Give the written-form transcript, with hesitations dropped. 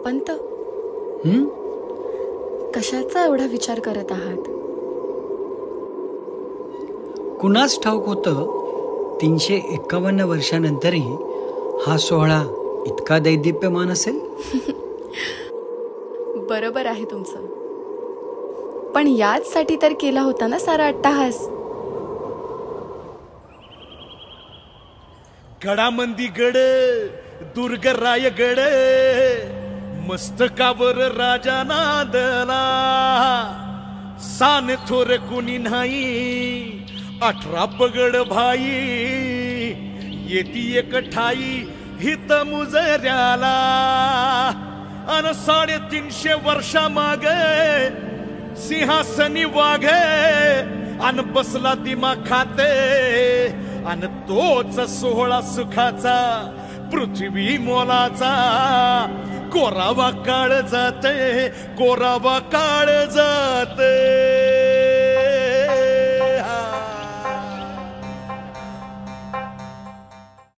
पंत, कशाचा एवढा विचार करत आहात? कुणास ठाऊक होतं 351 वर्षानंतरही हा सोहळा इतका दैदिप्यमान असेल. बरोबर आहे तुमचं, पण याचसाठी तर केला होता ना सारा अट्टाहास. गडामंदी गड दुर्ग रायगड, मस्तकावर राजा नांदला. सान थोर कुणी नाही, 18 पगड भाई, येती एक ठाई हित मुजऱ्याला. अन 350 वर्षा मागे सिंहासनी वाघे, अन बसला दिमा खाते. अन तोच सोहळा सुखाचा पृथ्वी मोलाचा. कोरावा काळ जाते, कोरावा काळ जाते.